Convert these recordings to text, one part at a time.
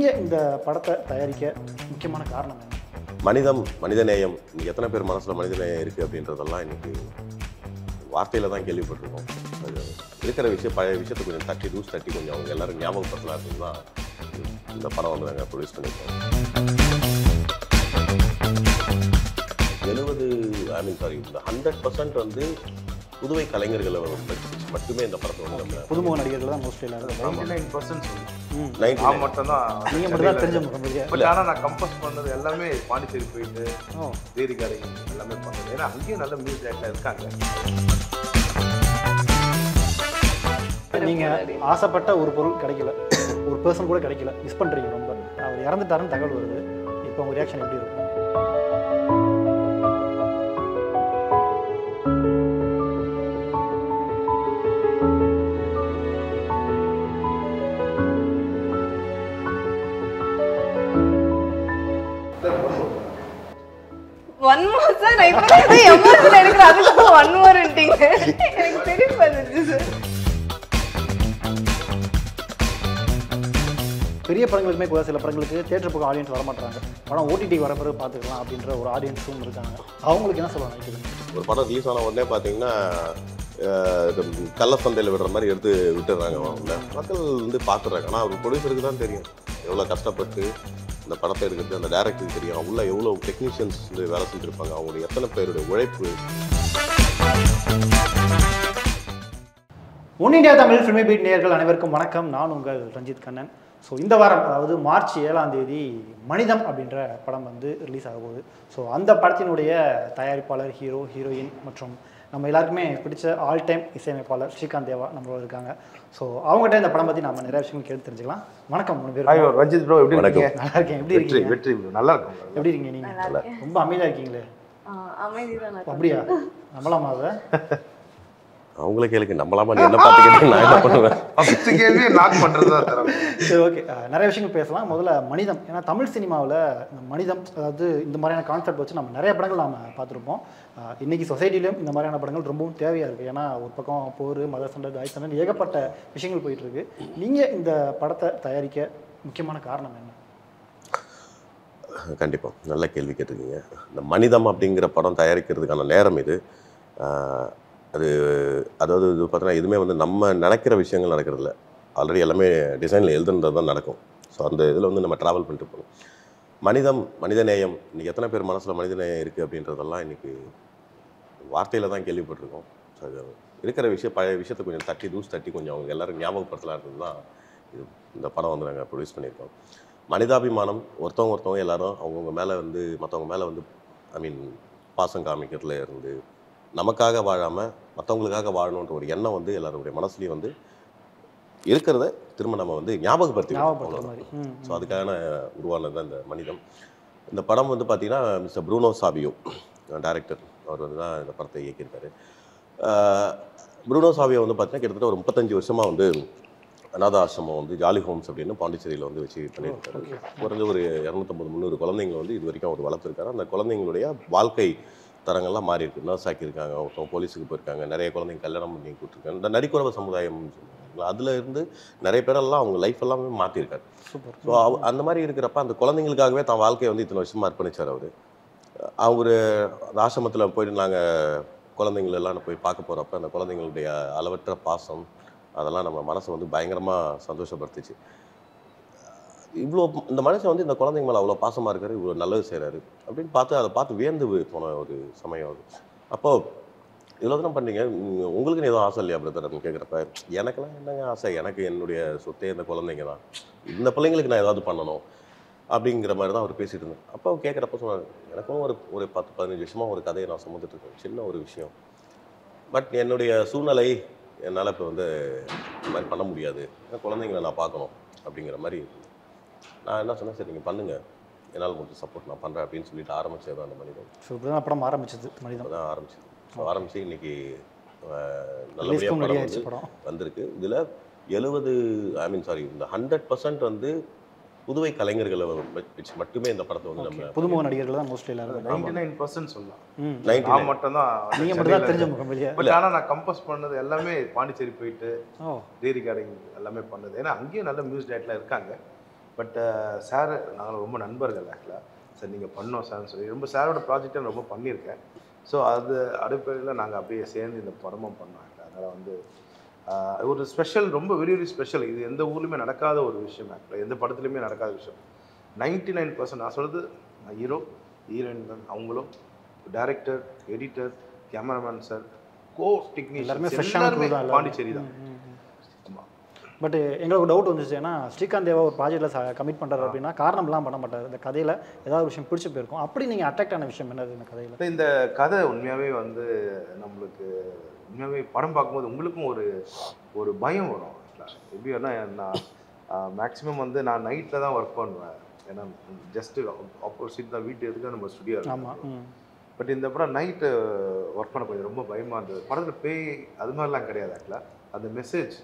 நீங்கள் இந்த படத்தை தயாரிக்க முக்கியமான காரணம் என்ன? மனிதம், மனிதநேயம், இன்னைக்கு எத்தனை பேர் மனசில் மனிதநேயம் இருக்குது அப்படின்றதெல்லாம் இன்னைக்கு வார்த்தையில் தான் கேள்விப்பட்டிருக்கோம். அது இருக்கிற விஷயம், பழைய விஷயத்தை கொஞ்சம் தட்டி கொஞ்சம் அவங்க எல்லாரும் ஞாபகப்படுத்தலாம் அப்படின்னு தான் இந்த படம் வந்து நாங்கள் ப்ரொடியூஸ் பண்ணியிருக்கோம். 100% வந்து புதுவை கலைஞர்களை மட்டுமே இந்த படத்தை வந்து நம்ம புதுமுக நடிகர்கள் தான் மோஸ்ட்லி எல்லாரும் 99% நான் மட்டும்தான் நீங்கள் மட்டும் தான் தெரிஞ்ச முகம் இல்லையா? பட் ஆனால் நான் கம்போஸ் பண்ணது எல்லாமே பாண்டிச்சேரி போயிட்டு தேரிக்காரை எல்லாமே பண்ணது. ஏன்னா அங்கேயும் நல்ல மியூசிக் டைரக்டர் இருக்காங்க. நீங்கள் ஆசைப்பட்ட ஒரு பொருள் கிடைக்கல, ஒரு பர்சன் கூட கிடைக்கல, மிஸ் பண்ணுறீங்க ரொம்ப. அவர் இறந்துட்டாருன்னு தகவல் வருது. இப்போ உங்கள் ரியாக்ஷன் எப்படி இருக்கும்? ஒன் மோர் சார், நான் இப்போ எமோஷனல் இருக்கிறேன். அதுக்கு ஒன் மோர்ன்ட்டீங்க. எனக்கு தெரியும் வந்துச்சு சார். பெரிய படங்களுக்குமே கூட சில படங்களுக்கு தியேட்டர் பக்கம் ஆடியன்ஸ் வர மாட்டாங்க. படம் ஓடிடி வர பிறகு பார்த்துக்கலாம் அப்படின்ற ஒரு ஆடியன்ஸும் இருக்காங்க. அவங்களுக்கு என்ன சொல்லுவாங்க? ஒரு படம் ரிலீஸ் ஆன உடனே பார்த்தீங்கன்னா கள்ள சந்தையில் விடுற மாதிரி எடுத்து விட்டுடுறாங்க. அவங்க மக்கள் வந்து பார்த்துடுறாங்க. ஆனால் அவர் ப்ரொடியூசருக்கு தான் தெரியும் எவ்வளோ கஷ்டப்பட்டு இந்த படத்தை எடுக்கிறது. அந்த டைரக்டருக்கு தெரியும் உள்ள எவ்வளோ டெக்னீஷியன்ஸ் வந்து வேலை செஞ்சுருப்பாங்க, அவங்களுடைய எத்தனை பேருடைய உழைப்பு. One India Tamil Filmibeat நேயர்கள் அனைவருக்கும் வணக்கம். நான் உங்கள் ரஞ்சித் கண்ணன். ஸோ இந்த வாரம், அதாவது மார்ச் 7ஆம் தேதி மனிதம் அப்படின்ற படம் வந்து ரிலீஸ் ஆக போகுது. ஸோ அந்த படத்தினுடைய தயாரிப்பாளர், ஹீரோ, ஹீரோயின் மற்றும் நம்ம எல்லாருக்குமே பிடிச்ச ஆல் டைம் இசையமைப்பாளர் ஸ்ரீகாந்த் தேவா நம்மளோட இருக்காங்க. ஸோ அவங்ககிட்ட இந்த படம் பற்றி நம்ம நிறைய விஷயங்கள் கேட்டு தெரிஞ்சுக்கலாம். வணக்கம் 3 பேர். ஐயோ ரஞ்சித் ப்ரோ, எப்படி இருக்கீங்க? நல்லா இருக்கேன். எப்படி இருக்கீங்க? வெற்றி நல்லா இருக்கும். எப்படி இருக்கீங்க நீங்கள்? ரொம்ப அமைதியாக இருக்கீங்களே. அமைதிதான். அப்படியா? நம்பலாமா அதை? அவங்களே கேளுக்கு நம்பலாமா, நீ என்ன பார்த்து கேட்டு நான் என்ன பண்ணுவேன்? ஃபர்ஸ்ட் கேள்வியே லாக் பண்ணுறதா தரோம். சரி, ஓகே. நிறைய விஷயங்கள் பேசலாம். முதல்ல மனிதம். ஏன்னா தமிழ் சினிமாவில் இந்த மனிதம், அதாவது இந்த மாதிரியான கான்செப்ட் வச்சு நம்ம நிறைய படங்கள் நாம் பார்த்துருப்போம். இன்றைக்கி சொசைட்டிலையும் இந்த மாதிரியான படங்கள் ரொம்பவும் தேவையாக இருக்குது. ஏன்னா ஒரு பக்கம் போர், மத சண்டை, தாய் சண்டை, ஏகப்பட்ட விஷயங்கள் போயிட்டுருக்கு. நீங்கள் இந்த படத்தை தயாரிக்க முக்கியமான காரணம் என்ன? கண்டிப்பாக நல்ல கேள்வி கேட்டிருக்கீங்க. இந்த மனிதம் அப்படிங்கிற படம் தயாரிக்கிறதுக்கான நேரம் இது. அதாவது இது பார்த்தீங்கன்னா எதுவுமே வந்து நம்ம நினைக்கிற விஷயங்கள் நடக்கிறதில்ல. ஆல்ரெடி எல்லாமே டிசைனில் எழுதுன்றது தான் நடக்கும். ஸோ அந்த இதில் வந்து நம்ம ட்ராவல் பண்ணிட்டு போகணும். மனிதம், மனிதநேயம், இன்றைக்கி எத்தனை பேர் மனசில் மனிதநேயம் இருக்குது அப்படின்றதெல்லாம் இன்றைக்கி வார்த்தையில் தான் கேள்விப்பட்டிருக்கோம். ஸோ அது இருக்கிற விஷயம், பழைய விஷயத்தை கொஞ்சம் தட்டி கொஞ்சம் அவங்க எல்லாரும் ஞாபகப்படுத்தலான்றது தான் இந்த படம் வந்து நாங்கள் ப்ரொடியூஸ் பண்ணியிருக்கோம். மனிதாபிமானம், ஒருத்தவங்க எல்லாரும் அவங்கவுங்க மேலே வந்து மற்றவங்க மேலே வந்து பாசம் காமிக்கிறதுல இருந்து நமக்காக வாழாமல் மற்றவங்களுக்காக வாழணுன்ற ஒரு எண்ணம் வந்து எல்லாருடைய மனசுலையும் வந்து இருக்கிறத திரும்ப நம்ம வந்து ஞாபகப்படுத்திக்கலாம். ஸோ அதுக்கான உருவானது தான் இந்த மனிதம். இந்த படம் வந்து பார்த்திங்கன்னா மிஸ்டர் ப்ரூனோ சாவியோ டைரக்டர், அவர் வந்து தான் இந்த படத்தை இயக்கியிருக்காரு. ப்ரூனோ சாவியோ வந்து பார்த்திங்கன்னா கிட்டத்தட்ட ஒரு 35 வருஷமாக வந்து அநாத ஆசிரமம் வந்து ஜாலி ஹோம்ஸ் அப்படின்னு பாண்டிச்சேரியில் வந்து வச்சு பண்ணியிருக்காரு. குறைஞ்ச ஒரு 250-300 குழந்தைங்களை வந்து இது வரைக்கும் அவர் வளர்த்துருக்காரு. அந்த குழந்தைங்களுடைய வாழ்க்கை தரங்கள்லாம் மாறி இருக்கு. நர்ஸ் ஆக்கியிருக்காங்க, ஒருத்தவங்க போலீஸுக்கு போயிருக்காங்க, நிறைய குழந்தைங்க கல்யாணம் பண்ணி கொடுத்துருக்காங்க. இந்த நரிக்குறவ சமுதாயம் அதில் இருந்து நிறைய பேரெல்லாம் அவங்க லைஃப் எல்லாமே மாற்றிருக்காரு. ஸோ அந்த மாதிரி இருக்கிறப்ப அந்த குழந்தைங்களுக்காகவே தான் வாழ்க்கையை வந்து இத்தனை வருஷமாக அர்ப்பணிச்சார் அவர். அவர் ஆசிரமத்தில் போயிட்டு நாங்கள் குழந்தைங்களெல்லாம் போய் பார்க்க போகிறப்ப அந்த குழந்தைங்களுடைய அளவற்ற பாசம் அதெல்லாம் நம்ம மனசை வந்து பயங்கரமாக சந்தோஷப்படுத்துச்சு. இவ்வளோ இந்த மனுஷன் வந்து இந்த குழந்தைங்க மேலே அவ்வளோ பாசமாக இருக்காரு, இவ்வளோ நல்லது செய்கிறாரு அப்படின்னு அதை பார்த்து வியந்து போன ஒரு சமயம் அது. அப்போது இவ்வளோ தான் பண்ணீங்க, உங்களுக்குன்னு எதுவும் ஆசை இல்லையா பிரதர் அப்படின்னு கேட்குறப்ப, எனக்கெல்லாம் என்னங்க ஆசை, எனக்கு என்னுடைய சொத்தே இந்த குழந்தைங்க தான், இந்த பிள்ளைங்களுக்கு நான் ஏதாவது பண்ணணும் அப்படிங்கிற மாதிரி தான் அவர் பேசிகிட்டு இருந்தேன். அப்போ கேட்குறப்ப சொன்னார், எனக்கும் ஒரு 10-15 வருஷமாக ஒரு கதையை நான் சுமந்துட்டு இருக்கேன், சின்ன ஒரு விஷயம். பட் என்னுடைய சூழ்நிலை என்னால் இப்போ வந்து இந்த மாதிரி பண்ண முடியாது, குழந்தைங்களை நான் பார்க்கணும் அப்படிங்கிற மாதிரி. நான் என்ன சொன்னேன், சரி நீங்கள் பண்ணுங்கள், என்னால் மட்டும் சப்போர்ட் நான் பண்ணுறேன் அப்படின்னு சொல்லிட்டு ஆரம்பிச்சது தான் அந்த மனிதம். ஸோ இப்படிதான் படம் ஆரம்பிச்சது. மனிதம் தான் ஆரம்பிச்சு இன்னைக்கு நல்லபடியாக படம் வந்திருக்கு. இதில் 100% வந்து புதுவை கலைஞர்களை வச்சு மட்டுமே இந்த படத்தை வந்து நம்ம புதுமுக நடிகர்கள் தான் மோஸ்ட்லி எல்லாரும். 99% சொல்லலாம். 99 நான் மட்டும்தான் நீங்கள் மட்டும் தான் தெரிஞ்ச முகம் இல்லையா? பட் ஆனால் நான் கம்போஸ் பண்ணது எல்லாமே பாண்டிச்சேரி போயிட்டு தேரிக்காரை எல்லாமே பண்ணது. ஏன்னா அங்கேயும் நல்ல மியூசிக் டைரக்டர் இருக்காங்க. பட் சார் நாங்கள் ரொம்ப நண்பர்கள் ஆக்சுவலாக. சார் நீங்கள் பண்ணோம் சார்னு சொல்லி ரொம்ப சாரோட ப்ராஜெக்டை ரொம்ப பண்ணியிருக்கேன். ஸோ அது அடிப்படையில் நாங்கள் அப்படியே சேர்ந்து இந்த படமும் பண்ணோம். அதனால் வந்து ஒரு ஸ்பெஷல், ரொம்ப வெரி வெரி ஸ்பெஷல். இது எந்த ஊர்லேயுமே நடக்காத ஒரு விஷயம் ஆக்சுவலாக, எந்த படத்துலையுமே நடக்காத விஷயம். 99% நான் சொல்கிறது ஹீரோ ஹீரோயின் தான், அவங்களும் டைரக்டர், எடிட்டர், கேமராமேன் சார், கோ டெக்னீஷியன் எல்லாருமே பாண்டிச்சேரி தான். ஆமாம். பட் எங்களுக்கு டவுட் வந்துச்சு, ஏன்னா ஸ்ரீகாந்த் தேவா ஒரு ப்ராஜெக்டில் கமிட் பண்ணுறாரு அப்படின்னா காரணம்லாம் பண்ண மாட்டார். இந்த கதையில் ஏதாவது விஷயம் பிடிச்சி போயிருக்கும். அப்படி நீங்கள் அட்ராக்ட் ஆன விஷயம் என்னது இந்த கதையில்? இந்த கதை உண்மையாகவே வந்து நம்மளுக்கு உண்மையாகவே படம் பார்க்கும்போது உங்களுக்கும் ஒரு பயம் வரும். எப்படி வேணா மேக்ஸிமம் வந்து நான் நைட்டில் தான் ஒர்க் பண்ணுவேன். ஏன்னா ஜஸ்ட்டு ஆப்போசிட் தான் வீட்டு எதுக்கு நம்ம ஸ்டுடியோ. ஆமாம். பட் இந்த படம் நைட்டு ஒர்க் பண்ண கொஞ்சம் ரொம்ப பயமாக இருந்தது. படத்தில் பேய் அது மாதிரிலாம் கிடையாது ஆக்சுவலாக. அந்த மெசேஜ்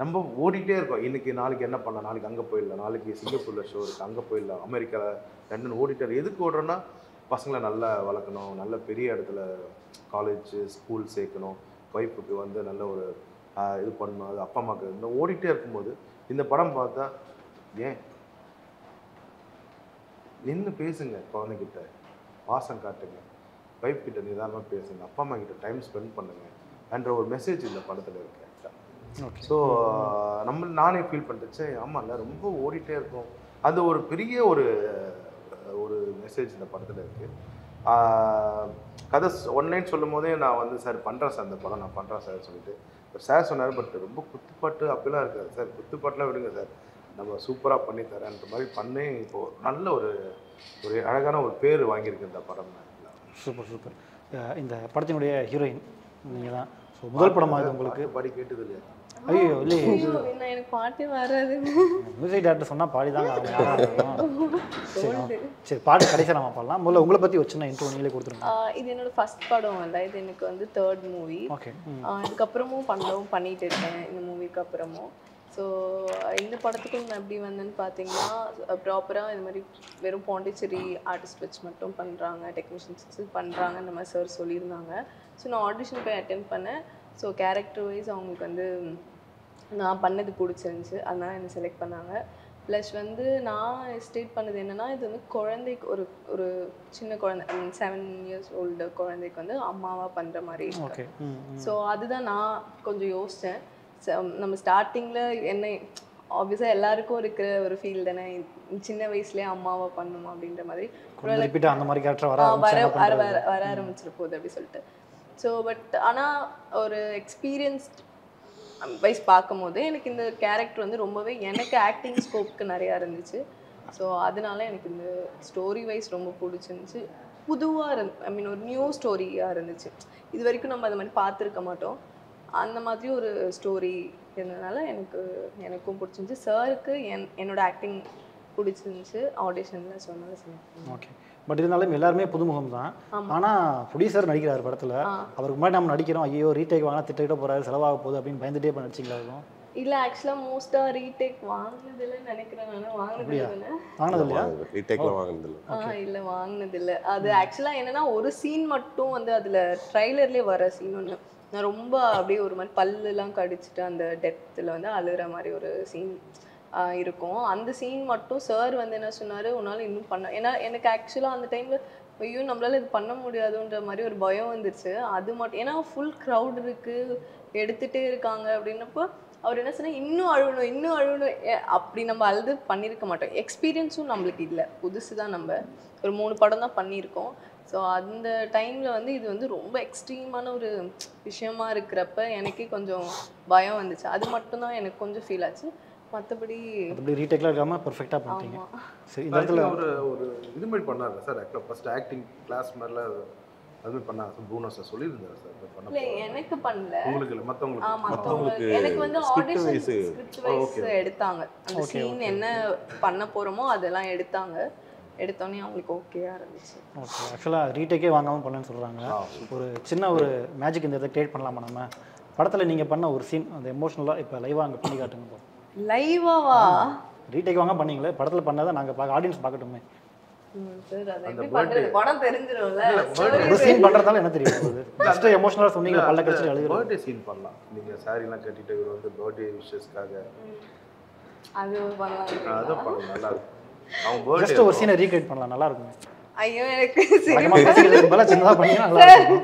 நம்ம ஓடிட்டே இருக்கோம். இன்றைக்கி நாளைக்கு என்ன பண்ணலாம், நாளைக்கு அங்கே போயிடலாம், நாளைக்கு சிங்கப்பூரில் ஷோ இருக்குது அங்கே போயிடலாம், அமெரிக்காவில் லண்டன் ஓடிட்டே. எதுக்கு ஓடுறோன்னா பசங்களை நல்லா வளர்க்கணும், நல்ல பெரிய இடத்துல காலேஜ் ஸ்கூல் சேர்க்கணும், ஒய்ஃபுக்கு வந்து நல்ல ஒரு இது பண்ணணும், அது அப்பா அம்மாவுக்கு இந்த ஓடிட்டே இருக்கும்போது இந்த படம் பார்த்தா ஏன் நின்று பேசுங்க, குழந்தைகிட்ட பாசம் காட்டுங்க, ஒய்ஃப் கிட்ட நிதானமாக பேசுங்க, அப்பா அம்மா கிட்ட டைம் ஸ்பெண்ட் பண்ணுங்க என்ற ஒரு மெசேஜ் இந்த படத்தில் இருக்கு. ஸோ நானே ஃபீல் பண்ணிட்டு ஆமாம்ல ரொம்ப ஓடிட்டே இருக்கும். அது ஒரு பெரிய ஒரு மெசேஜ் இந்த படத்தில் இருக்குது. கதை ஒன்லைன் சொல்லும் போதே நான் வந்து சார் பண்ணுறேன் சார், இந்த படம் நான் பண்ணுறேன் சார் சொல்லிட்டு சார் சொன்னார். பட் ரொம்ப குத்துப்பாட்டு அப்படிலாம் இருக்காது சார், குத்துப்பாட்டுலாம் விடுங்க சார், நம்ம சூப்பராக பண்ணி தரேன்ற மாதிரி பண்ணி இப்போது நல்ல ஒரு அழகான ஒரு பேர் வாங்கியிருக்கு இந்த படம். Super super. இந்த படத்தினுடைய ஹீரோயின் நீங்கள் தான். ஸோ முதல் படமாக உங்களுக்கு பாடி கேட்டது இல்லையா? ஐயோ இல்லையே, எனக்கு பாட்டே வராது. மியூசிக் டேரக்டர் சொன்னால் பாடி தாங்க ஆகணும். சரி பாட்டு கடைசியாக நம்ம பாடலாம். முதல்ல உங்களை பற்றி ஒரு சின்ன இன்ட்ரோ நீங்களே கொடுத்துருங்க. இது என்னோட ஃபர்ஸ்ட் படம் இல்லை, இது எனக்கு வந்து 3rd மூவி. ஓகே. இதுக்கப்புறமும் பண்ணிட்டு இருக்கேன் இந்த மூவிக்கு அப்புறமும். ஸோ இந்த படத்துக்கும் நான் எப்படி வந்தேன்னு பார்த்தீங்கன்னா, ப்ராப்பராக இது மாதிரி வெறும் பாண்டிச்சேரி ஆர்டிஸ்ட் வச்சு மட்டும் பண்ணுறாங்க, டெக்னீஷியன்ஸ் பண்ணுறாங்க இந்த மாதிரி சார் சொல்லியிருந்தாங்க. ஸோ நான் ஆடிஷன் போய் அட்டென்ட் பண்ணேன். ஸோ கேரக்டர் வைஸ் அவங்களுக்கு வந்து நான் பண்ணது பிடிச்சிருந்துச்சி, அதனால் என்னை செலக்ட் பண்ணாங்க. ப்ளஸ் வந்து நான் ஸ்டேட் பண்ணது என்னென்னா, இது வந்து குழந்தைக்கு ஒரு சின்ன குழந்தை 7 years ஓல்டு குழந்தைக்கு வந்து அம்மாவாக பண்ணுற மாதிரி இருக்கு. ஸோ அதுதான் நான் கொஞ்சம் யோசித்தேன். நம்ம ஸ்டார்டிங்கில் என்ன ஆப்வியஸாக எல்லாருக்கும் இருக்கிற ஒரு ஃபீல் தானே, சின்ன வயசுலேயே அம்மாவாக பண்ணணும் அப்படின்ற மாதிரி அந்த மாதிரி கேரக்டர் வர ஆரம்பிச்சிட போகுது அப்படி சொல்லிட்டு. ஸோ பட் ஆனால் ஒரு எக்ஸ்பீரியன்ஸ்ட் வைஸ் பார்க்கும்போது எனக்கு இந்த கேரக்டர் வந்து ரொம்பவே எனக்கு ஆக்டிங் ஸ்கோப்புக்கு நிறையா இருந்துச்சு. ஸோ அதனால எனக்கு இந்த ஸ்டோரி வைஸ் ரொம்ப பிடிச்சிருந்துச்சு. புதுவாக ஒரு நியூ ஸ்டோரியாக இருந்துச்சு. இது வரைக்கும் நம்ம அது மாதிரி பார்த்துருக்க மாட்டோம். அந்த மாதிரி ஒரு ஸ்டோரி இருந்ததுனால எனக்கும் பிடிச்சிருந்துச்சு. சாருக்கு என்னோட ஆக்டிங் பிடிச்சிருந்துச்சு ஆடிஷனில் சொன்னால சொன்னேன். ஓகே. பட் இருந்தாலும் எல்லாருமே புதுமுகம் தான். ஆனால் ப்ரொடியூசர் நடிக்கிறார் படத்தில். அவருக்கு முன்னாடி நம்ம நடிக்கிறோம், ஐயோ ரீடேக் வாங்கினா திட்டிகிட்ட போகிறாரு, செலவாக போகுது அப்படின்னு பயந்துட்டே இப்போ நடிச்சிங்களா இருக்கும்? இல்லை ஆக்சுவலாக மோஸ்ட்டாக ரீடேக் வாங்கினதில்லை நினைக்கிறேன். நான் வாங்கினதில்லையா? இல்லை வாங்கினதில்லை. அது ஆக்சுவலாக என்னென்னா ஒரு சீன் மட்டும் வந்து அதில் ட்ரைலர்லேயே வர சீன் ஒன்று நான் ரொம்ப அப்படியே ஒரு மாதிரி பல்லுலாம் கடிச்சிட்டு அந்த டெத்தில் வந்து அழுகிற மாதிரி ஒரு சீன் இருக்கும். அந்த சீன் மட்டும் சார் வந்து என்ன சொன்னார், உன்னால் இன்னும் பண்ண, ஏன்னா எனக்கு ஆக்சுவலாக அந்த டைமில் ஐயோ நம்மளால் இது பண்ண முடியாதுன்ற மாதிரி ஒரு பயம் வந்துருச்சு. அது மட்டும் ஏன்னா ஃபுல் க்ரௌட் இருக்குது, எடுத்துகிட்டே இருக்காங்க அப்படின்னப்போ அவர் என்ன சொன்னால் இன்னும் அழுகணும் அப்படி நம்ம அழுது பண்ணியிருக்க மாட்டோம். எக்ஸ்பீரியன்ஸும் நம்மளுக்கு இல்லை, புதுசு தான், நம்ம ஒரு 3 படம் தான் பண்ணியிருக்கோம். ஸோ அந்த டைமில் வந்து இது வந்து ரொம்ப எக்ஸ்ட்ரீமான ஒரு விஷயமா இருக்கிறப்ப எனக்கே கொஞ்சம் பயம் வந்துச்சு. அது மட்டும்தான் எனக்கு கொஞ்சம் ஃபீல் ஆச்சு. மற்றபடி ரீடேக்லாம் இல்லாமல் பர்ஃபெக்டாக பண்ணிட்டீங்க. சரி, இந்த இடத்துல ஒரு இது மாதிரி பண்ணாரு சார். ஆக்சுவலாக ஃபர்ஸ்ட் ஆக்டிங் கிளாஸ் மாதிரிலாம் அதுமாதிரி பண்ணாங்க சார். ப்ரூனோ சார் சொல்லியிருந்தாரு சார். இல்லை எனக்கு பண்ணல, உங்களுக்கு இல்லை, மற்றவங்களுக்கு எனக்கு வந்து ஆடிஷன் ஸ்கிரிப்ட் வைஸ் எடுத்தாங்க. அந்த சீன் என்ன பண்ண போகிறோமோ அதெல்லாம் எடுத்தோன்னே அவங்களுக்கு ஓகேயா இருந்துச்சு. ஓகே. ஆக்சுவலாக ரீடேக்கே வாங்காமல் பண்ணேன்னு சொல்கிறாங்க. ஒரு சின்ன ஒரு மேஜிக் இந்த இதை கிரியேட் பண்ணலாமா நம்ம? படத்தில் நீங்கள் பண்ண ஒரு சீன் அந்த எமோஷனலாக இப்போ லைவாக அங்கே பண்ணி காட்டுங்க. லைவாவா? ரீடேக் வாங்க பண்ணீங்களே, படத்தில் பண்ணதை நாங்கள் ஆடியன்ஸ் பார்க்கட்டுமே. படம் தெரிஞ்சிரும்ல. ஒரு சீன் பண்ணுறதால என்ன தெரியும், ஜஸ்ட் எமோஷனலாக சொன்னீங்க, பல்ல கடிச்சிட்டு அழுகுற பர்த்டே சீன் பண்ணலாம். நீங்கள் சாரிலாம் கட்டிட்டு இவர் வந்து பர்த்டே விஷஸ்க்காக அது பண்ணலாம். அதை பண்ணலாம், நல்லா இருக்கும். அவங்க ஜஸ்ட் ஒரு சீனை ரீக்ரியேட் பண்ணலாம், நல்லா இருக்கும். ஐயோ எனக்கு வழக்கமா பேசிக்கிறதுக்கு பதிலா சின்னதா பண்ணீங்கன்னா நல்லா இருக்கும்.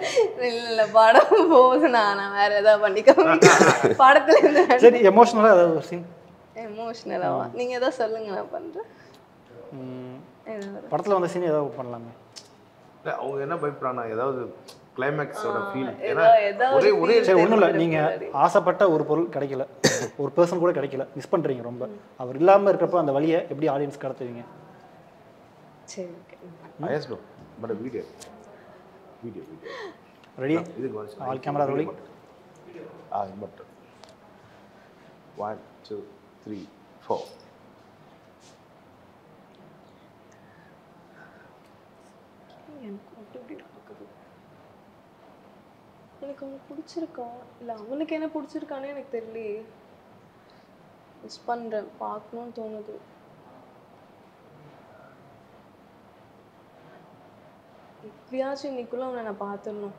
இல்ல படம் போகுது, நான் வேற ஏதாவது பண்ணிக்க படத்துல இருந்து. சரி, எமோஷனலா ஏதாவது ஒரு சீன் எமோஷனலாவா? நீங்க ஏதாவது சொல்லுங்க, நான் பண்றேன். படத்துல வந்த சீன் ஏதாவது பண்ணலாமே. அவங்க என்ன பயப்படுறாங்கன்னா ஏதாவது கிளைமேக்ஸோட ஃபீல். ஒரே ஒரே சரி, ஒன்றும் இல்லை, நீங்கள் ஆசைப்பட்ட ஒரு பொருள் கிடைக்கல, ஒரு பர்சன் கூட கிடைக்கல, மிஸ் பண்ணுறீங்க ரொம்ப. அவர் இல்லாமல் இருக்கிறப்ப அந்த வழியை எப்படி ஆடியன்ஸ் கடத்துவீங்க? சரி, okay. Is no but video ready? இது ஆல் கேமரா ரோலிங். பட் 1 2 3 4. எனக்கு அவனுக்கு பிடிச்சிருக்கா இல்லை அவனுக்கு என்ன பிடிச்சிருக்கானே எனக்கு தெரியலையே. மிஸ் பண்ணுறேன், பார்க்கணும்னு தோணுது. எப்படியாச்சும் இன்னைக்குள்ள அவனை நான் பார்த்துடணும்.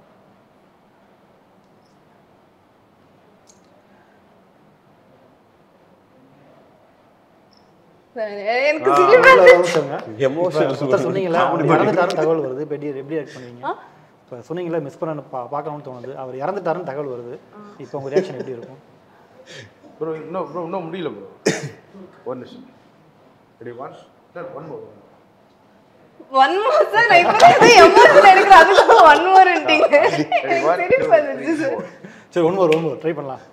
எனக்கு சொன்னீங்களா இறந்துட்டாருன்னு தகவல் வருது, இப்போ எப்படி ஆக்ட் பண்ணுவீங்க? இப்போ சொன்னீங்களா மிஸ் பண்ண பார்க்கணும்னு தோணுது, அவர் இறந்துட்டாருன்னு தகவல் வருது, இப்போ உங்கள் ரியாக்ஷன் எப்படி இருக்கும்? ப்ரோ இன்னும் முடியல ப்ரோ. ஒரு நிமிஷம். ரெடி 1 சார் 1 மோர். 1 மோர் சார், நான் இப்போ எமோஷனல் இருக்கிற அதுக்கு 1 மோர்ன்றீங்க. சரி, 1 மோர் ட்ரை பண்ணலாம்.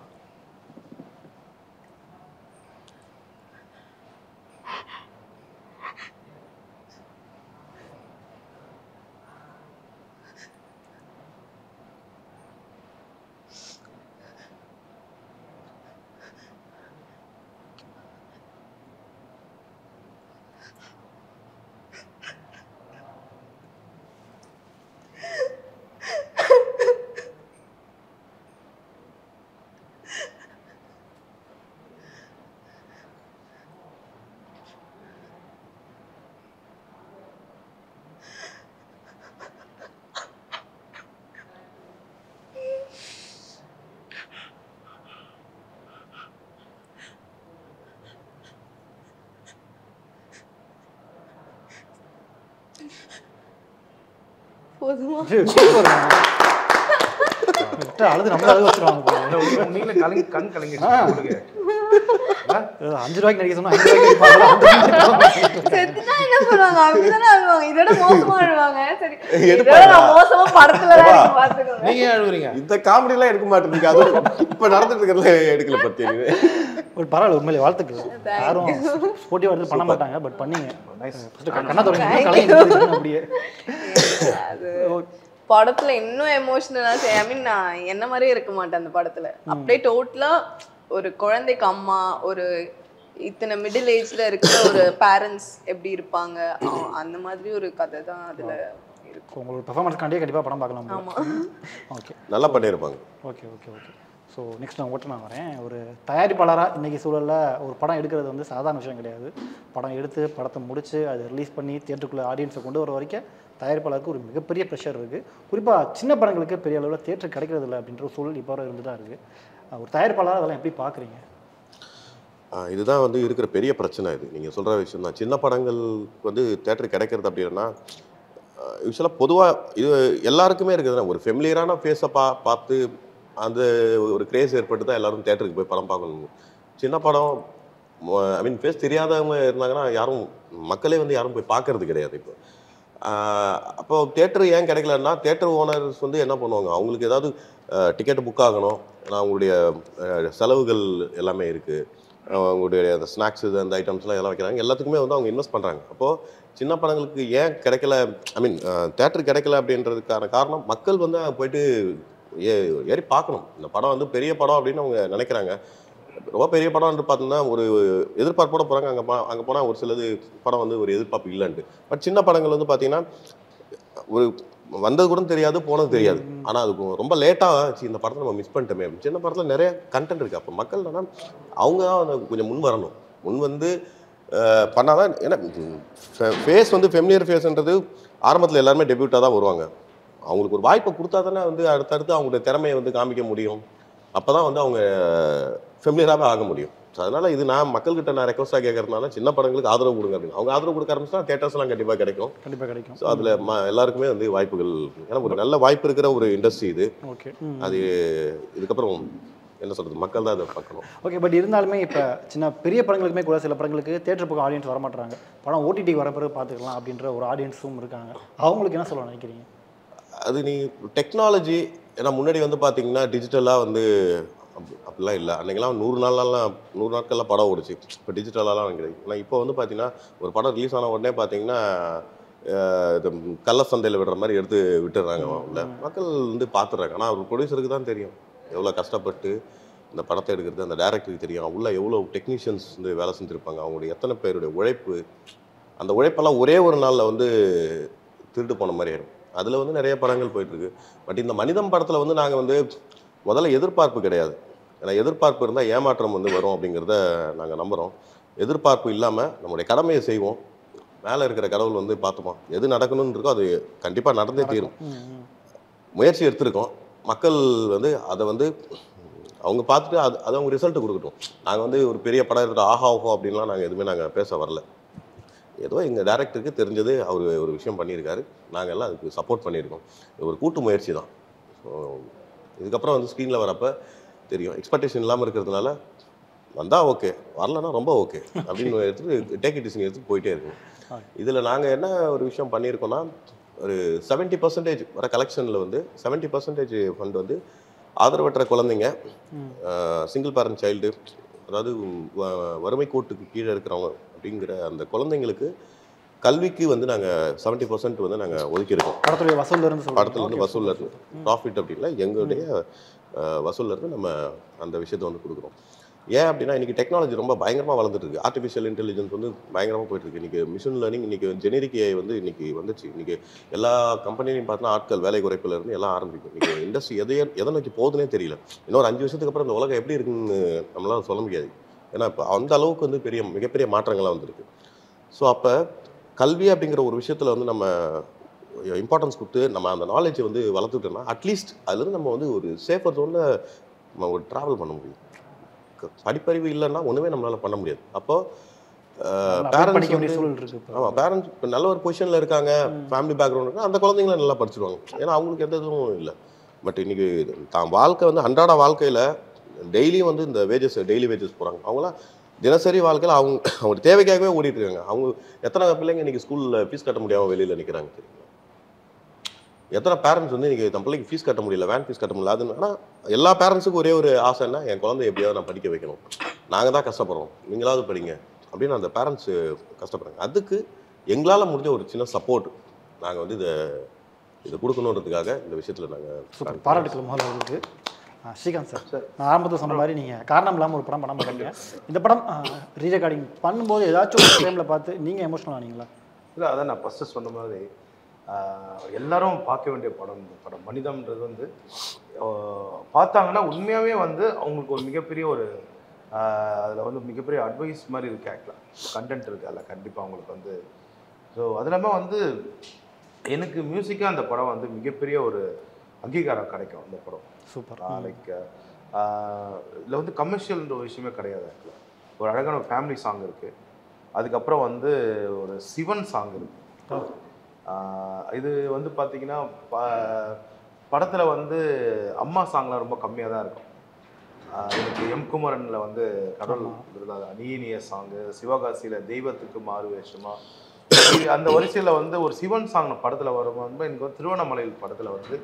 போதுமா? அழுது நம்மள அழுக வச்சிருவாங்க. நீங்களே கண் கலங்கி 5 ரூபாய்க்கு நடிக்க சொன்னா 5 ரூபாய்க்கு செத்துனா என்ன பண்ணுவாங்க? அப்படிதானே அழுவாங்க. இதோட மோசமா அழுவாங்க. சரி, இதோட நான் மோசமா படத்துல தான் இருக்கு, பாத்துக்கோங்க. நீங்க அழுவுறீங்க. இந்த காமெடி எல்லாம் எடுக்க மாட்டேங்க. அது இப்ப நடந்துட்டு இருக்கிறதுல எடுக்கல பத்தி. ஒரு பரவாயில்ல, உண்மையிலே வாழ்த்துக்கள். யாரும் ஸ்போர்ட்டிவா எடுத்து பண்ண மாட்டாங்க, பட் பண்ணீங்க. கண்ணா தொடங்கி கலங்கி அப்படியே. படத்துல இன்னும் எமோஷனலா, ஐ மீன் நான் என்ன மாதிரியே இருக்க மாட்டேன் அந்த படத்துல. அப்படியே டோட்டலா ஒரு குழந்தைக்கு அம்மா, ஒரு இத்தனை மிடில் ஏஜ்ல இருக்கிற ஒரு பேரண்ட்ஸ் எப்படி இருப்பாங்க, அந்த மாதிரி ஒரு கதை தான் அதுல இருக்கும். உங்களோட பெர்ஃபார்மன்ஸ் காண்டியே கண்டிப்பா படம் பார்க்கலாம். ஆமா, ஓகே, நல்லா பண்ணியிருப்பாங்க. Okay okay okay. So next நான் வரேன். ஒரு தயாரிப்பாளராக இன்றைக்கி சூழலில் ஒரு படம் எடுக்கிறது வந்து சாதாரண விஷயம் கிடையாது. படம் எடுத்து படத்தை முடித்து அதை ரிலீஸ் பண்ணி தியேட்டருக்குள்ளே ஆடியன்ஸை கொண்டு வர வரைக்கும் தயாரிப்பாளருக்கு ஒரு மிகப்பெரிய ப்ரெஷர் இருக்குது. குறிப்பாக சின்ன படங்களுக்கு பெரிய அளவில் தியேட்டர் கிடைக்கிறது இல்லை அப்படின்ற ஒரு சூழல் இப்போ இருந்து தான் இருக்குது. ஒரு தயாரிப்பாளராக அதெல்லாம் எப்படி பார்க்குறீங்க? இதுதான் வந்து இருக்கிற பெரிய பிரச்சனை. இது நீங்கள் சொல்கிற விஷயம் தான். சின்ன படங்கள் வந்து தேட்டர் கிடைக்கிறது அப்படின்னா யூஸ்வலாக பொதுவாக இது எல்லாருக்குமே இருக்குதுன்னா ஒரு ஃபெமிலியரான ஃபேஸை பார்த்து அந்த ஒரு கிரேஸ் ஏற்பட்டு தான் எல்லோரும் தேட்டருக்கு போய் படம் பார்க்கணும். சின்ன படம் ஐ மீன் ஃபேஸ் தெரியாதவங்க இருந்தாங்கன்னா யாரும் மக்களே வந்து யாரும் போய் பார்க்கறது கிடையாது. இப்போ அப்போ தேட்டர் ஏன் கிடைக்கலன்னா தேட்டர் ஓனர்ஸ் வந்து என்ன பண்ணுவாங்க, அவங்களுக்கு ஏதாவது டிக்கெட் புக் ஆகணும், அவங்களுடைய செலவுகள் எல்லாமே இருக்குது, அவங்களுடைய அந்த ஸ்நாக்ஸ் அந்த ஐட்டம்ஸ்லாம் எல்லாம் வைக்கிறாங்க, எல்லாத்துக்குமே வந்து அவங்க இன்வெஸ்ட் பண்ணுறாங்க. அப்போது சின்ன படங்களுக்கு ஏன் கிடைக்கல, ஐ மீன் தேட்டர் கிடைக்கல அப்படின்றதுக்கான காரணம் மக்கள் வந்து போயிட்டு ஏறி பார்க்கணும். இந்த படம் வந்து பெரிய படம் அப்படின்னு அவங்க நினைக்கிறாங்க. ரொம்ப பெரிய படம் வந்து பார்த்தீங்கன்னா ஒரு எதிர்பார்ப்போட போகிறாங்க. அங்கே போனால் ஒரு சிலது படம் வந்து ஒரு எதிர்பார்ப்பு இல்லைன்ட்டு. பட் சின்ன படங்கள் வந்து பார்த்தீங்கன்னா ஒரு வந்தது கூட தெரியாது, போனது தெரியாது. ஆனால் அதுக்கு ரொம்ப லேட்டாக இந்த படத்தை நம்ம மிஸ் பண்ணிட்டோமே. சின்ன படத்தில் நிறைய கண்டென்ட் இருக்குது. அப்போ மக்கள் என்னன்னா அவங்க தான் கொஞ்சம் முன் வரணும். முன் வந்து பண்ணாதான். ஏன்னா ஃபேஸ் வந்து ஃபெமிலியர் ஃபேஸ்ன்றது ஆரம்பத்தில் எல்லாருமே டெபியூட்டாக தான் வருவாங்க. அவங்களுக்கு ஒரு வாய்ப்பை கொடுத்தா தானே வந்து அடுத்தடுத்து அவங்களுடைய திறமையை வந்து காமிக்க முடியும். அப்போ தான் வந்து அவங்க ஃபெமிலியராகவே ஆக முடியும். ஸோ அதனால் இது நான் மக்கள்கிட்ட நான் ரெக்வஸ்ட்டாக கேட்கறதுனால சின்ன படங்களுக்கு ஆதரவு கொடுங்க அப்படின்னு. அவங்க ஆதரவு கொடுக்க ஆரம்பிச்சா தேட்டர்ஸ்லாம் கண்டிப்பாக கிடைக்கும். ஸோ அதில் எல்லாருக்குமே வந்து வாய்ப்புகள், ஏன்னா ஒரு நல்ல வாய்ப்பு இருக்கிற ஒரு இண்டஸ்ட்ரி இது. ஓகே, அது இதுக்கப்புறம் என்ன சொல்கிறது, மக்கள் தான் அதை பார்க்கணும். ஓகே. பட் இருந்தாலுமே இப்போ பெரிய படங்களுக்குமே கூட சில படங்களுக்கு தேட்டர் பக்கம் ஆடியன்ஸ் வர மாட்டாங்க, படம் ஓடிடி வர பிறகு பார்த்துக்கலாம் அப்படின்ற ஒரு ஆடியன்ஸும் இருக்காங்க. அவங்களுக்கு என்ன சொல்ல நினைக்கிறீங்க? அது நீ டெக்னாலஜி, ஏன்னா முன்னாடி வந்து பார்த்தீங்கன்னா டிஜிட்டலாக வந்து அப்படிலாம் இல்லை. அன்றைக்கெல்லாம் 100 நாட்கள்லாம் படம் ஓடிச்சு. இப்போ டிஜிட்டலாலாம் கிடையாது. ஆனால் இப்போ வந்து பார்த்தீங்கன்னா ஒரு படம் ரிலீஸ் ஆன உடனே பார்த்தீங்கன்னா இது கள்ள சந்தையில் விடுற மாதிரி எடுத்து விட்டுடுறாங்க. உள்ள மக்கள் வந்து பார்த்துடுறாங்க. ஆனால் ஒரு ப்ரொடியூசருக்கு தான் தெரியும் எவ்வளோ கஷ்டப்பட்டு இந்த படத்தை எடுக்கிறது, அந்த டேரக்டருக்கு தெரியும் உள்ள எவ்வளோ டெக்னீஷியன்ஸ் வந்து வேலை செஞ்சுருப்பாங்க, அவங்களுடைய எத்தனை பேருடைய உழைப்பு, அந்த உழைப்பெல்லாம் ஒரே ஒரு நாளில் வந்து திருட்டு போன மாதிரி ஆயிடும். அதில் வந்து நிறைய படங்கள் போயிட்டுருக்கு. பட் இந்த மனிதம் படத்தில் வந்து நாங்கள் வந்து முதல்ல எதிர்பார்ப்பு கிடையாது. ஏன்னா எதிர்பார்ப்பு இருந்தால் ஏமாற்றம் வந்து வரும் அப்படிங்கிறத நாங்கள் நம்புகிறோம். எதிர்பார்ப்பு இல்லாமல் நம்முடைய கடமையை செய்வோம். மேலே இருக்கிற கடவுள் வந்து பார்த்துமா எது நடக்கணும்னு இருக்கோ அது கண்டிப்பாக நடந்தே தீரும். முயற்சி எடுத்திருக்கோம். மக்கள் வந்து அதை வந்து அவங்க பார்த்துட்டு அது அவங்க ரிசல்ட்டு கொடுக்கட்டும். நாங்கள் வந்து ஒரு பெரிய படம் எடுத்துகிட்டு ஆஹா ஓஹோ அப்படின்லாம் நாங்கள் எதுவுமே நாங்கள் பேச வரல. ஏதோ எங்கள் டேரக்டருக்கு தெரிஞ்சது அவர் ஒரு விஷயம் பண்ணியிருக்காரு, நாங்கள் எல்லாம் அதுக்கு சப்போர்ட் பண்ணியிருக்கோம். இது ஒரு கூட்டு முயற்சி தான். ஸோ இதுக்கப்புறம் வந்து ஸ்க்ரீனில் வரப்போ தெரியும். எக்ஸ்பெக்டேஷன் இல்லாமல் இருக்கிறதுனால வந்தால் ஓகே, வரலன்னா ரொம்ப ஓகே அப்படின்னு எடுத்துகிட்டு டேக் இட் ஈஸின்னு எடுத்துகிட்டு போயிட்டே இருக்கும். இதில் நாங்கள் என்ன ஒரு விஷயம் பண்ணியிருக்கோன்னா, ஒரு 70% வர கலெக்ஷனில் வந்து 70% ஃபண்ட் வந்து ஆதரவற்ற குழந்தைங்க, சிங்கிள் பேரண்ட் சைல்டு, அதாவது வறுமை கோட்டுக்கு கீழே இருக்கிறவங்க அப்படிங்கிற அந்த குழந்தைங்களுக்கு கல்விக்கு வந்து நாங்கள் 70% வந்து நாங்கள் ஒதுக்கியிருக்கோம். படத்துடைய வசூல்லேருந்து வசூல்லேருந்து ப்ராஃபிட் அப்படின்னா எங்களுடைய வசூல்லேருந்து நம்ம அந்த விஷயத்தை வந்து கொடுக்குறோம். ஏன் அப்படின்னா இன்றைக்கி டெக்னாலஜி ரொம்ப பயங்கரமாக வளர்ந்துட்டு இருக்கு. ஆர்டிஃபிஷியல் இன்டெலிஜென்ஸ் வந்து பயங்கரமாக போயிட்டுருக்கு. இன்றைக்கி மிஷின் லேர்னிங், இன்றைக்கி ஜெனரிக் ஏஐ வந்து இன்றைக்கி வந்துச்சு. இன்றைக்கி எல்லா கம்பெனிலையும் பார்த்தீங்கன்னா ஆட்கள் வேலை குறைப்பிலேருந்து எல்லாம் ஆரம்பிக்கும். இன்றைக்கி இண்டஸ்ட்ரி எதை நோக்கி போகுதுன்னே தெரியல. இன்னொரு 5 வருஷத்துக்கு அப்புறம் இந்த உலகம் எப்படி இருக்குன்னு நம்மளால் சொல்ல முடியாது. ஏன்னா இப்போ அந்த அளவுக்கு வந்து மிகப்பெரிய மாற்றங்கள்லாம் வந்துருக்கு. ஸோ அப்போ கல்வி அப்படிங்கிற ஒரு விஷயத்தில் வந்து நம்ம இம்பார்ட்டன்ஸ் கொடுத்து நம்ம அந்த நாலேஜை வந்து வளர்த்துட்டோம்னா அட்லீஸ்ட் அதுலேருந்து நம்ம வந்து ஒரு சேஃபர் ஜோனில் நம்ம ஒரு ட்ராவல் பண்ண முடியும். படிப்பறிவு இல்லைன்னா ஒன்றுமே நம்மளால் பண்ண முடியாது. அப்போது பேரண்ட்ஸ் பேரண்ட்ஸ் இப்போ நல்ல ஒரு பொசிஷனில் இருக்காங்க, ஃபேமிலி பேக்ரவுண்ட் இருக்காங்க, அந்த குழந்தைங்கள நல்லா படிச்சிடுவாங்க. ஏன்னா அவங்களுக்கு எந்த இதுவும் இல்லை. பட் இன்றைக்கி தான் வாழ்க்கை வந்து அன்றாட வாழ்க்கையில் டெய்லியும் வந்து இந்த டெய்லி வேஜஸ் போகிறாங்க. அவங்களாம் தினசரி வாழ்க்கையில் அவங்க தேவைக்காகவே ஓடிட்டு இருக்காங்க. அவங்க எத்தனை பிள்ளைங்க இன்றைக்கி ஸ்கூலில் ஃபீஸ் கட்ட முடியாமல் வெளியில் நிற்கிறாங்க தெரியுங்களா? எத்தனை பேரண்ட்ஸ் வந்து இன்றைக்கி தன் பிள்ளைக்கு ஃபீஸ் கட்ட முடியல, வேன் ஃபீஸ் கட்ட முடியல. அதுனா எல்லா பேரண்ட்ஸுக்கும் ஒரே ஒரு ஆசைன்னா என் குழந்தை எப்படியாவது நான் படிக்க வைக்கணும், நாங்கள் தான் கஷ்டப்படுறோம், நீங்களாவது படிங்க அப்படின்னு அந்த பேரண்ட்ஸு கஷ்டப்படுறாங்க. அதுக்கு எங்களால் முடிஞ்ச ஒரு சின்ன சப்போர்ட் நாங்கள் வந்து இதை கொடுக்கணுன்றதுக்காக இந்த விஷயத்தில் நாங்கள் பாராட்டுக்கள் முதல்ல. ஸ்ரீகாந்த் சார், நான் ஆரம்பத்தில் சொன்ன மாதிரி நீங்கள் காரணம் இல்லாமல் ஒரு படம் பண்ண மாட்டீங்க. இந்த படம் ரீரெக்கார்டிங் பண்ணும்போது ஏதாச்சும் ஒரு டைமில் பார்த்து நீங்கள் எமோஷனல் ஆனீங்களா? இல்லை, அதான் நான் ஃபஸ்ட்டு சொன்ன மாதிரி எல்லாரும் பார்க்க வேண்டிய படம் இந்த படம் மனிதம்ன்றது வந்து பார்த்தாங்கன்னா உண்மையாகவே வந்து அவங்களுக்கு ஒரு மிகப்பெரிய ஒரு அதில் வந்து மிகப்பெரிய அட்வைஸ் மாதிரி இருக்குது. ஆக்சுவலாக கண்டென்ட் இருக்குது அதில் கண்டிப்பாக அவங்களுக்கு வந்து. ஸோ அது இல்லாமல் வந்து எனக்கு மியூசிக்காக அந்த படம் வந்து மிகப்பெரிய ஒரு அங்கீகாரம் கிடைக்கும் அந்த படம். சூப்பர். லைக் இதில் வந்து கமர்ஷியல்ன்ற ஒரு விஷயமே கிடையாது. ஆக்சுவலாக ஒரு அழகான ஒரு ஃபேமிலி சாங் இருக்குது. அதுக்கப்புறம் வந்து ஒரு சிவன் சாங் இருக்குது. இது வந்து பார்த்திங்கன்னா படத்தில் வந்து அம்மா சாங்லாம் ரொம்ப கம்மியாக தான் இருக்கும். எனக்கு எம் குமரனில் வந்து கடவுள் விருதாக நீனிய சாங்கு, சிவகாசியில் தெய்வத்துக்கு மாறு வேஷமா, அந்த வரிசையில் வந்து ஒரு சிவன் சாங் படத்தில் வரும்போது எனக்கு வந்து திருவண்ணாமலையில் படத்தில் வந்து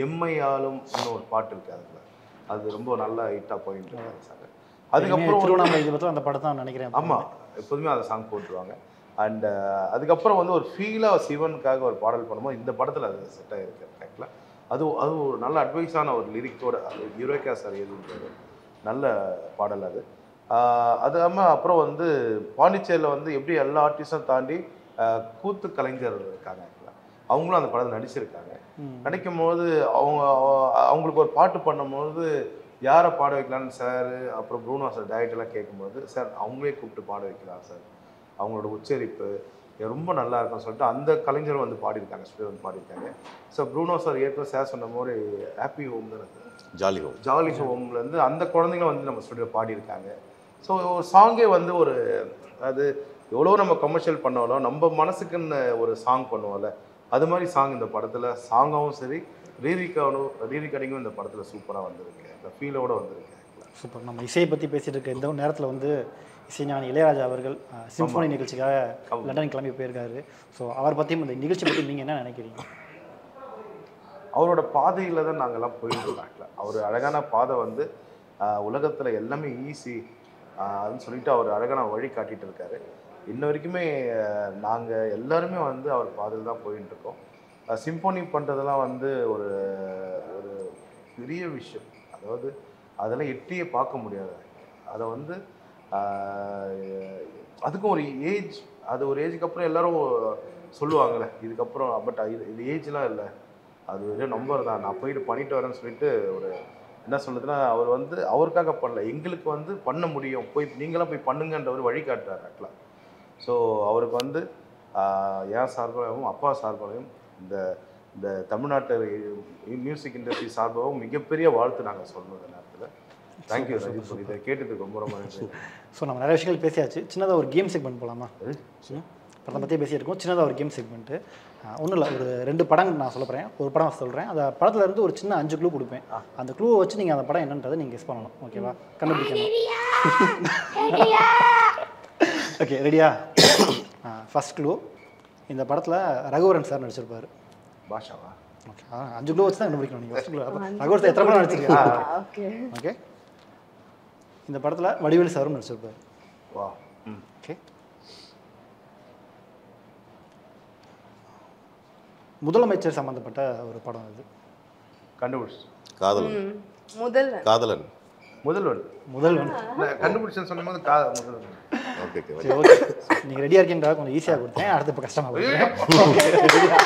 எம்மையாலும் இன்னும் ஒரு பாட்டு இருக்குது. அதில் அது ரொம்ப நல்ல ஹிட்டாக போயிட்டு இருக்காங்க சார். அதுக்கப்புறம் திருவண்ணாமலை அந்த படத்தை நான் நினைக்கிறேன். ஆமாம், எப்போதுமே அந்த சாங் போட்டுருவாங்க. அண்ட் அதுக்கப்புறம் வந்து ஒரு ஃபீலாக சிவனுக்காக ஒரு பாடல் பண்ணும்போது இந்த படத்தில் அது செட் ஆகிருக்கு. ஆக்சுவலாக அது ஒரு நல்ல அட்வைஸான ஒரு லிரிக்கோட அது யுரேகா சார் எழுதுறது நல்ல பாடல் அது. அது இல்லாமல் அப்புறம் வந்து பாண்டிச்சேரியில் வந்து எப்படி எல்லா ஆர்டிஸ்டும் தாண்டி கூத்து கலைஞர் இருக்காங்க. ஆக்சுவலாக அவங்களும் அந்த படத்தில் நடிச்சிருக்காங்க. நடிக்கும் போது அவங்களுக்கு ஒரு பாட்டு பண்ணும்போது யாரை பாட வைக்கலான்னு சார் அப்புறம் ப்ரூனோ சார் டைரக்டர்லாம் கேட்கும்போது சார் அவங்களே கூப்பிட்டு பாட வைக்கலாம் சார், அவங்களோட உச்சரிப்பு ரொம்ப நல்லா இருக்கும்னு சொல்லிட்டு அந்த கலைஞரும் வந்து பாடியிருக்காங்க, ஸ்டூடியோ வந்து பாடியிருக்காங்க. ஸோ ப்ரூனோ சார் ஏற்கனவே சார் சொன்ன மாதிரி ஹாப்பி ஹோம் தான் ஜாலி ஹோம்லேருந்து அந்த குழந்தைங்களும் வந்து நம்ம ஸ்டுடியோ பாடியிருக்காங்க. ஸோ ஒரு சாங்கே வந்து ஒரு அது எவ்வளோ நம்ம கமர்ஷியல் பண்ணாலும் நம்ம மனசுக்குன்னு ஒரு சாங் பண்ணுவோம்ல, அது மாதிரி சாங் இந்த படத்தில் சாங்காகவும் சரி ரீரிகார்டிங்கும் இந்த படத்தில் சூப்பராக வந்திருக்கு, இந்த ஃபீலோடு வந்திருக்கு. சூப்பர். நம்ம இசையை பற்றி பேசிகிட்டு இருக்க இந்த நேரத்தில் வந்து இசைஞானி இளையராஜா அவர்கள் சிம்பொனி நிகழ்ச்சிக்காக லண்டன் கிளம்பி போயிருக்காரு. ஸோ அவர் பற்றியும் இந்த நிகழ்ச்சி பற்றி நீங்கள் என்ன நினைக்கிறீங்க? அவரோட பாதையில் தான் நாங்கள்லாம் போயிருக்கோம். அவர் அழகான பாதை வந்து உலகத்தில் எல்லாமே ஈஸி அதுன்னு சொல்லிட்டு அவர் அழகான வழி காட்டிகிட்டு இருக்காரு. இன்ன வரைக்குமே நாங்கள் எல்லாருமே வந்து அவர் பாதையில் தான் போயிட்டு இருக்கோம். சிம்பொனி பண்ணுறதெல்லாம் வந்து ஒரு ஒரு பெரிய விஷயம். அதாவது அதெல்லாம் எட்டியே பார்க்க முடியாது. அதை வந்து அதுக்கும் ஒரு ஏஜ், அது ஒரு ஏஜுக்கு அப்புறம் எல்லாரும் சொல்லுவாங்கள்ல இதுக்கப்புறம், பட் இது ஏஜ்லாம் இல்லை, அது வெறும் நம்பர் தான், நான் போயிட்டு பண்ணிட்டு வரேன்னு சொல்லிட்டு ஒரு என்ன சொல்லுதுன்னா அவர் வந்து அவருக்காக பண்ணல, எங்களுக்கு வந்து பண்ண முடியும், போய் நீங்களாம் போய் பண்ணுங்கன்ற ஒரு வழி காட்டுறாரு ஆக்சுவலாக. ஸோ அவருக்கு வந்து என் சார்பாகவும் அப்பா சார்பாகவும் இந்த இந்த தமிழ்நாட்டு மியூசிக் இண்டஸ்ட்ரி சார்பாகவும் மிகப்பெரிய வாழ்த்து நாங்கள் சொல்லணும் இந்த நேரத்தில். தேங்க்யூ ரஜித், இதை கேட்டதுக்கு ரொம்ப ரொம்ப நன்றி. ஸோ நம்ம நிறைய விஷயங்கள் பேசியாச்சு. சின்னதாக ஒரு கேம் செக்மெண்ட் போகலாமா? படத்தை பற்றியே பேசியிருக்கோம். சின்னதாக ஒரு கேம் செக்மெண்ட்டு ஒன்றும் இல்லை, ஒரு 2 படம் நான் சொல்ல போகிறேன், ஒரு படம் சொல்கிறேன், அந்த படத்தில் இருந்து ஒரு சின்ன 5 க்ளூ கொடுப்பேன். அந்த க்ளூவை வச்சு நீங்கள் அந்த படம் என்னன்றதை நீங்கள் கெஸ் பண்ணணும். ஓகேவா? கண்டுபிடிக்கணும். ஓகே, ரெடியா? ஃபர்ஸ்ட் க்ளூ, இந்த படத்தில் ரகுவரன் சார் நடிச்சிருப்பார். பாஷாவா? ஓகே, 5 க்ளூ வச்சு தான் கண்டுபிடிக்கணும் நீங்கள். ஃபர்ஸ்ட் க்ளூ ரகுவரன் சார் எத்தனை படம் நடிச்சிருக்கீங்க? ஓகே, இந்த படத்தில் வடிவேலு சாரும் நடிச்சிருப்பார். வா. ஓகே, முதலமைச்சர் சம்பந்தப்பட்ட ஒரு படம் இது. கண்டுபிடிச்சு. காதலன். காதலன். முதல்வன் கண்டுபிடிச்சேன்னு சொன்ன போது முதல்வன். ஓகே சரி, ஓகே. நீங்கள் ரெடியாக இருக்கீங்களா? கொஞ்சம் ஈஸியாக கொடுத்தேன், அடுத்து இப்போ கஷ்டமாக கொடுத்தேன்.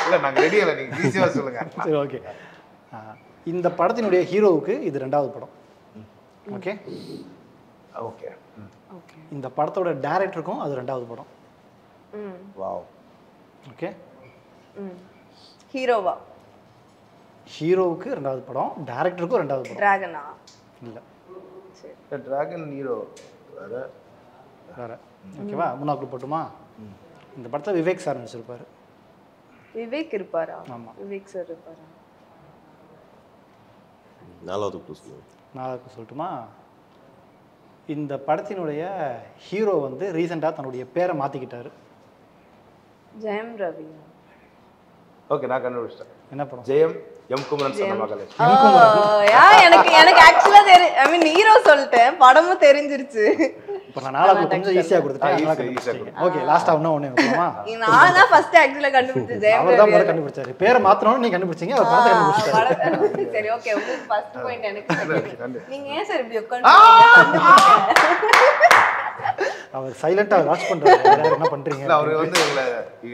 இல்லை, நாங்கள் ரெடி இல்லை, நீங்கள் ஈஸியாக சொல்லுங்கள். சரி, ஓகே. இந்த படத்தினுடைய ஹீரோவுக்கு இது 2வது படம். Okay okay. இந்த படத்தோட டைரக்டருக்கும் அது 2வது படம். வாவ். ஓகே, ஹீரோவா? ஹீரோவுக்கு 2வது படம், டைரக்டருக்கும் 2வது படம். டிராகனா? இல்லை, டிராகன் ஹீரோ வேற வேற. ஓகேவா? 3வது போட்டுமா? இந்த படத்தில் விவேக் சார் நடிச்சிருப்பாரு. விவேக் இருப்பாரா? ஆமாம், விவேக் சார் இருப்பாரா? 4வது க்ளூ சொல்லுங்க. 4வது சொல்லட்டுமா? இந்த படத்தினுடைய ஹீரோ வந்து ரீசெண்டாக தன்னுடைய பேரை மாற்றிக்கிட்டாரு. ஜெயம் ரவி? ஓகே, நான் கண்டுபிடிச்சிட்டேன். என்ன படம்? ஜெயம் எம் குமரன் சொன்ன மகளே. எனக்கு ஆக்சுவலா ஐ மீன் ஹீரோ சொல்லிட்டேன், படமும் தெரிஞ்சிருச்சு. இப்போ நான் 4வது கொஞ்சம் ஈஸியாக கொடுத்துட்டேன். ஓகே, லாஸ்ட்டாக ஒன்று போகலாமா? நான் தான் ஃபர்ஸ்ட் ஆக்சுவலா கண்டுபிடிச்சேன். ஜெயம் அவர் தான் முதல்ல கண்டுபிடிச்சாரு. பேரை மாற்றணும்னு நீ கண்டுபிடிச்சீங்க, அவர் படத்தை கண்டுபிடிச்சாரு. சரி, ஓகே. உங்களுக்கு ஃபர்ஸ்ட் பாயிண்ட் எனக்கு. நீங்க ஏன் சார் இப்படி உட்கார்ந்து அவர் சைலண்டாக வாட்ச் பண்ணுறாரு, என்ன பண்ணுறீங்க? அவர் வந்து எங்களை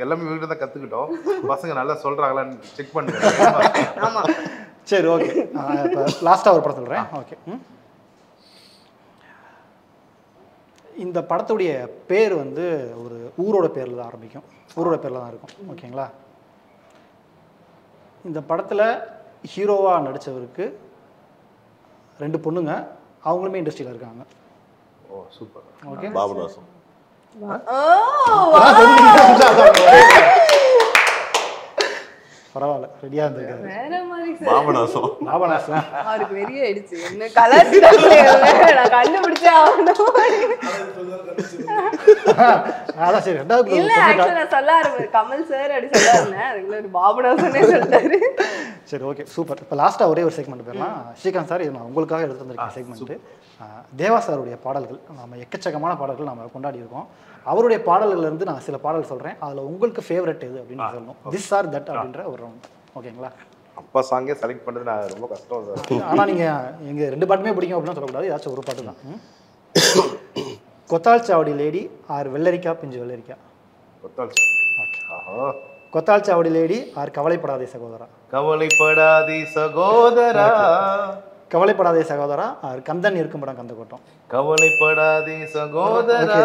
எல்லாமே வீட்டில் தான் கற்றுக்கிட்டோம், பசங்க நல்லா சொல்கிறாங்களான்னு செக் பண்ணுங்க. ஆமா, சரி, ஓகே. இப்போ லாஸ்ட்டாக ஒரு படம் சொல்கிறேன். ஓகே, இந்த படத்துடைய பேர் வந்து ஒரு ஊரோட பேரில் தான் ஆரம்பிக்கும், ஊரோட பேரில் தான் இருக்கும். ஓகேங்களா? இந்த படத்தில் ஹீரோவாக நடித்தவருக்கு 2 பொண்ணுங்க, அவங்களுமே இண்டஸ்ட்ரியில் இருக்காங்க. ஓ, சூப்பர். ஓகே, பாபநாசம். பரவாயில்ல, ரெடியாக இருந்திருக்காரு. வேற மாதிரி சார். பாபநாசம். பாபநாசம் அவருக்கு வெறி ஆயிடுச்சு. என்ன கலர் நான் கண்டுபிடிச்சே ஆகணும். அதான் சரி, 2வது இல்ல ஆக்சுவலா நான் சொல்ல ஆரம்பிச்சேன் கமல் சார் அப்படி சொல்லாருங்க, அதுக்குள்ள ஒரு பாபநாசனே சொல்லிட்டாரு. சரி, ஓகே, சூப்பர். இப்போ லாஸ்ட்டாக ஒரே ஒரு செக்மெண்ட் போயிடலாம். ஸ்ரீகாந்த் சார், இது நான் உங்களுக்காக எடுத்து வந்திருக்கேன் செக்மெண்ட்டு. தேவா சாருடைய பாடல்கள், நம்ம எக்கச்சக்கமான பாடல்கள் நம்ம கொண்டாடி இருக்கோம். அவருடைய பாடல்கள்லேருந்து நான் சில பாடல் சொல்கிறேன், அதில் உங்களுக்கு ஃபேவரட் எது அப்படின்னு சொல்லணும். திஸ் ஆர் தட் அப்படின்ற ஒரு ரவுண்ட். ஓகேங்களா? அப்பா சாங்கே செலக்ட் பண்ணுறது நான் ரொம்ப கஷ்டம் சார். ஆனால் நீங்கள் எங்கள் 2 பாட்டுமே பிடிக்கும் அப்படின்னு சொல்லக்கூடாது, ஏதாச்சும் ஒரு பாட்டு தான். கொத்தாள் சாவடி லேடி ஆர் வெள்ளரிக்கா பிஞ்சு வெள்ளரிக்கா? கொத்தாள். ஓகே. கொத்தாள் சாவடி லேடி ஆர் கவலைப்படாதே சகோதரா? கவலைப்படாதே சகோதரா. கவலைப்படாதே சகோதரா ஆர் கந்தன் இருக்கும் படம் கந்த கோட்டம்? கவலைப்படாதே சகோதரா.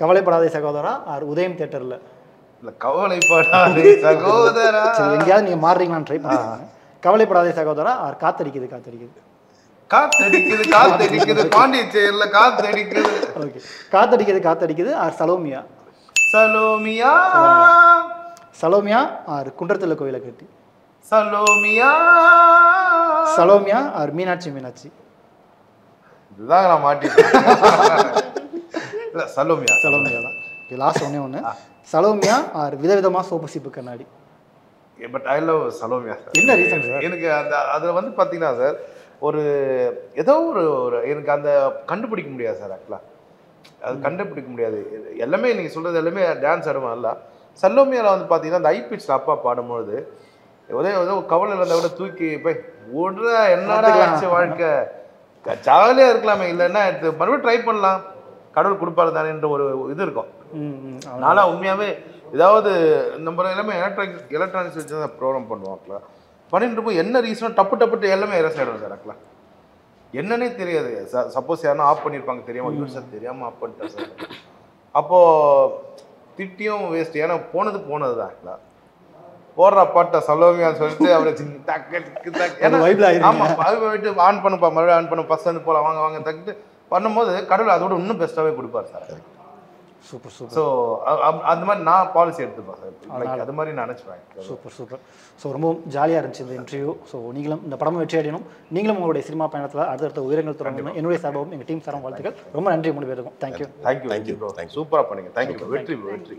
கவலைப்படாதே சகோதரா ஆர் உதயம் தியேட்டர்ல? இல்ல, கவலைப்படாதே சகோதரா. சரி, எங்கேயாவது நீங்கள் மாறுறீங்களான்னு ட்ரை பண்ணுங்க. கவலைப்படாதே சகோதரா ஆர் காத்தடிக்குது காத்தடிக்குது? காத்தடிக்குது பாண்டிச்சேரியில காத்தடிக்குது. ஓகே, காத்தடிக்குது ஆர் சலோமியா? சலோமியா சலோமியா ஆர் குன்றத்துல கோயிலை கட்டி? சலோமியா ஆர் மீனாட்சி? இதுதான் நான் மாட்டிட்டேன். இல்ல சலோமியா தான். லாஸ்ட் ஒன்று சலோமியா ஆர் விதவிதமா சோப்பு சீப்பு கண்ணாடி? But I love Salomiya sir. என்ன ரீசன் சார்? எனக்கு அந்த அதில் வந்து பார்த்தீங்கன்னா சார் ஒரு ஏதோ ஒரு எனக்கு அந்த கண்டுபிடிக்க முடியாது சார். ஆக்சுவலாக அது கண்டுபிடிக்க முடியாது. எல்லாமே நீங்கள் சொல்கிறது எல்லாமே டான்ஸ் ஆடுவோம். இல்லை சலோமியாவில் வந்து பார்த்தீங்கன்னா அந்த ஐபிஎச் அப்பா பாடும்பொழுது ஏதோ கவலை இருந்தால் கூட தூக்கி போய் ஓடுற என்னடா ஆச்சு வாழ்க்கை, ஜாலியாக இருக்கலாமே, இல்லைன்னா மறுபடியும் ட்ரை பண்ணலாம், கடவுள் கொடுப்பாரு தானேன்ற ஒரு இது இருக்கும். நானா உண்மையாகவே ஏதாவது நம்ம எல்லாமே எலக்ட்ரானிக்ஸ் வச்சு தான் ப்ரோக்ராம் பண்ணுவோம். பண்ணிட்டு போய் என்ன ரீசனோ டப்பு எல்லாமே எரஸ் ஆகிடும் சார். ஆக்சுவலாக என்னன்னே தெரியாது. சப்போஸ் யாரும் ஆஃப் பண்ணியிருப்பாங்க தெரியாமல், ஐயோ சார் தெரியாமல் ஆஃப் பண்ணிட்டேன் சார். அப்போது திட்டியும் வேஸ்ட். ஏன்னா போனது தான். ஆக்சுவலாக போடுற பாட்டை சலோமியான்னு சொல்லிட்டு அவரை ஆமாம் போயிட்டு ஆன் பண்ணுப்பா, மறுபடியும் ஆன் பண்ண ஃபஸ்ட் வந்து போகலாம் வாங்க தக்கிட்டு பண்ணும்போது கடவுள் அதோட இன்னும் பெஸ்ட்டாகவே கொடுப்பார் சார். சூப்பர். ஸோ அந்த மாதிரி நான் பாலிசி எடுத்துப்பேன் சார். அது மாதிரி நான் நினச்சிப்பேன். சூப்பர். ஸோ ரொம்பவும் ஜாலியாக இருந்துச்சு இந்த இன்டர்வியூ. ஸோ நீங்களும் இந்த படமும் வெற்றி அடையணும், நீங்களும் உங்களுடைய சினிமா பயணத்தில் அடுத்தடுத்த உயரங்கள் தொடங்கணும். என்னுடைய சார்பாகவும் எங்கள் டீம் சார்பாகவும் வாழ்த்துக்கள். ரொம்ப நன்றி 3 பேருக்கும். தேங்க்யூ. சூப்பராக பண்ணுங்க. தேங்க்யூ. வெற்றி.